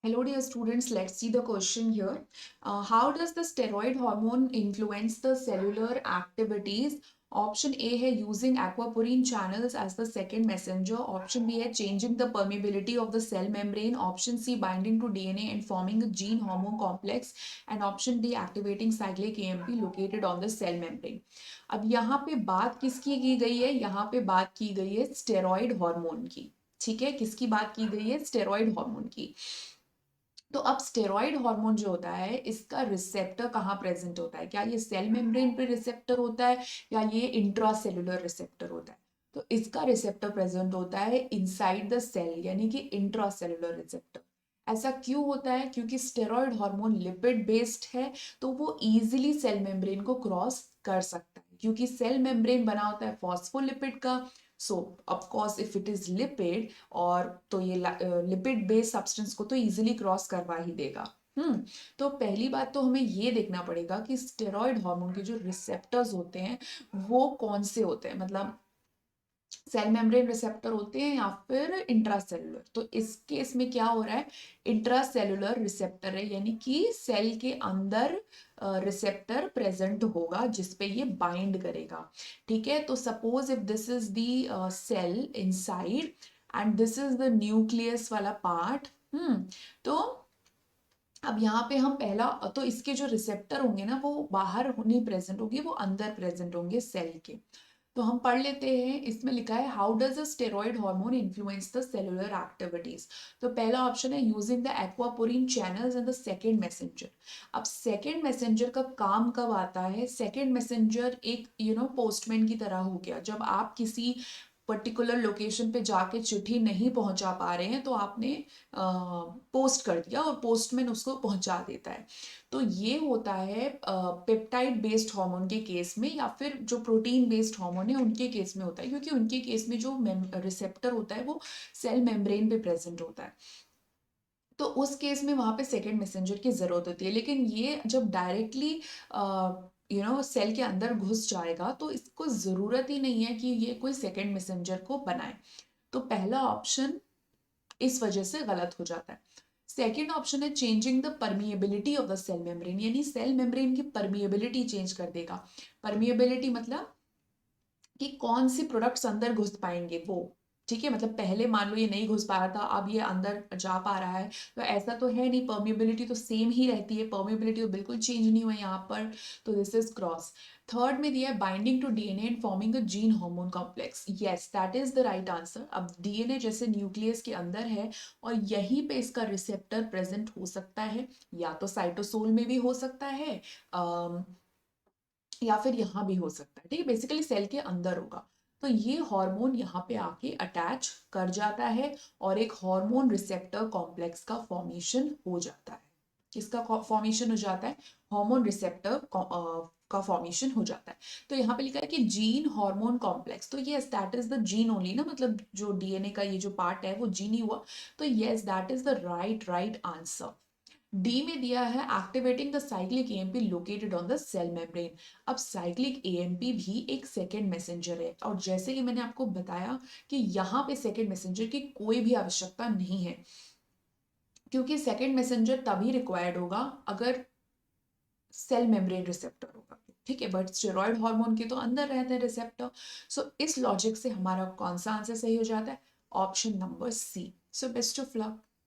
Hello, dear students. Let's see the question here. How does the steroid hormone influence the cellular activities? Option A है using aquaporine channels as the second messenger. Option B है changing the permeability of the cell membrane. Option C binding to DNA and forming a gene hormone complex. And option D activating cyclic AMP located on the cell membrane. अब यहाँ पे बात किसकी की गई है? यहाँ पे बात की गई है स्टेरॉइड हार्मोन की. ठीक है, किसकी बात की गई है? स्टेरॉइड हार्मोन की. तो अब स्टेरॉइड हार्मोन जो होता है इसका रिसेप्टर कहाँ प्रेजेंट होता है? क्या ये सेल मेम्ब्रेन पे रिसेप्टर होता है या ये इंट्रासेलुलर रिसेप्टर होता है? तो इसका रिसेप्टर प्रेजेंट होता है इनसाइड द सेल यानी कि इंट्रासेलुलर रिसेप्टर. ऐसा क्यों होता है? क्योंकि स्टेरॉइड हार्मोन लिपिड बेस्ड है तो वो इजीली सेल मेम्ब्रेन को क्रॉस कर सकता है क्योंकि सेल मेम्ब्रेन बना होता है फॉस्फोलिपिड का. सो of course if it is lipid और तो ये लिपिड बेस्ड सब्सटेंस को तो इजीली क्रॉस करवा ही देगा. तो पहली बात तो हमें ये देखना पड़ेगा कि स्टेरॉइड हार्मोन के जो रिसेप्टर्स होते हैं वो कौन से होते हैं, मतलब सेल मेम्ब्रेन रिसेप्टर होते हैं या फिर इंट्रासेलुलर. तो इस केस में क्या हो रहा है? इंट्रासेलुलर रिसेप्टर है यानी कि सेल के अंदर रिसेप्टर प्रेजेंट होगा जिसपे ये बाइंड करेगा. ठीक है, तो suppose if this is the cell inside and this is the nucleus वाला पार्ट. तो अब यहाँ पे हम पहला तो इसके जो रिसेप्टर होंगे ना वो बाहर नहीं प्रेजेंट होंगे, वो अंदर प्रेजेंट होंगे सेल के. तो हम पढ़ लेते हैं. इसमें लिखा है how does a steroid hormone influence the cellular activities. तो पहला ऑप्शन है using the aquaporin channels and the second messenger. अब सेकंड मैसेंजर का काम कब आता है? सेकंड मैसेंजर एक पोस्टमैन की तरह हो गया. जब आप किसी पर्टिकुलर लोकेशन पे जाके चिट्ठी नहीं पहुंचा पा रहे हैं तो आपने पोस्ट कर दिया और पोस्टमैन उसको पहुंचा देता है. तो ये होता है पेप्टाइड बेस्ड हार्मोन के केस में या फिर जो प्रोटीन बेस्ड हार्मोन है उनके केस में होता है क्योंकि उनके केस में जो रिसेप्टर होता है वो सेल मेम्ब्रेन पे प्रेजेंट होता है. तो उस केस में वहां पे सेकेंड मैसेंजर की जरूरत होती है. लेकिन ये जब डायरेक्टली सेल के अंदर घुस जाएगा तो इसको जरूरत ही नहीं है कि ये कोई सेकेंड मैसेंजर को बनाए. तो पहला ऑप्शन इस वजह से गलत हो जाता है. सेकेंड ऑप्शन है changing the permeability of the cell membrane यानी सेल मेम्ब्रेन की परमिएबिलिटी चेंज कर देगा. परमिएबिलिटी मतलब कि कौन से प्रोडक्ट्स अंदर घुस पाएंगे वो. ठीक है, मतलब पहले मान लो ये नहीं घुस पा रहा था अब ये अंदर जा पा रहा है. तो ऐसा तो है नहीं, परमिएबिलिटी तो सेम ही रहती है, परमिएबिलिटी तो बिल्कुल चेंज नहीं हुआ यहाँ पर. तो दिस इज क्रॉस. थर्ड में दिया है binding to DNA and forming a gene hormone complex. Yes, that is the right answer. अब डीएनए जैसे न्यूक्लियस के अंदर है और यहीं पे इसका रिसेप्टर प्रेजेंट हो सकता है, या तो साइटोसोल में भी हो सकता है या फिर यहाँ भी हो सकता है. ठीक है, बेसिकली सेल के अंदर होगा. तो ये हार्मोन यहाँ पे आके अटैच कर जाता है और एक हार्मोन रिसेप्टर कॉम्प्लेक्स का फॉर्मेशन हो जाता है. किसका फॉर्मेशन हो जाता है? हार्मोन रिसेप्टर का फॉर्मेशन हो जाता है. तो यहाँ पे लिखा है कि जीन हार्मोन कॉम्प्लेक्स. तो yes, that is the gene only ना, मतलब जो डीएनए का ये जो पार्ट है वो जीन ही हुआ. तो yes, that is the right answer. D में दिया है activating the cyclic AMP located on the cell membrane. अब साइक्लिक एएमपी भी एक सेकेंड मैसेंजर है और जैसे कि मैंने आपको बताया कि यहाँ पे सेकेंड मैसेंजर की कोई भी आवश्यकता नहीं है क्योंकि सेकेंड मैसेंजर तभी रिक्वायर्ड होगा अगर सेल मेम्ब्रेन रिसेप्टर होगा. ठीक है, बट स्टेरॉइड हार्मोन के तो अंदर रहते हैं रिसेप्टर. सो इस लॉजिक से हमारा कौन सा आंसर सही हो जाता है? Option number C. So best of luck.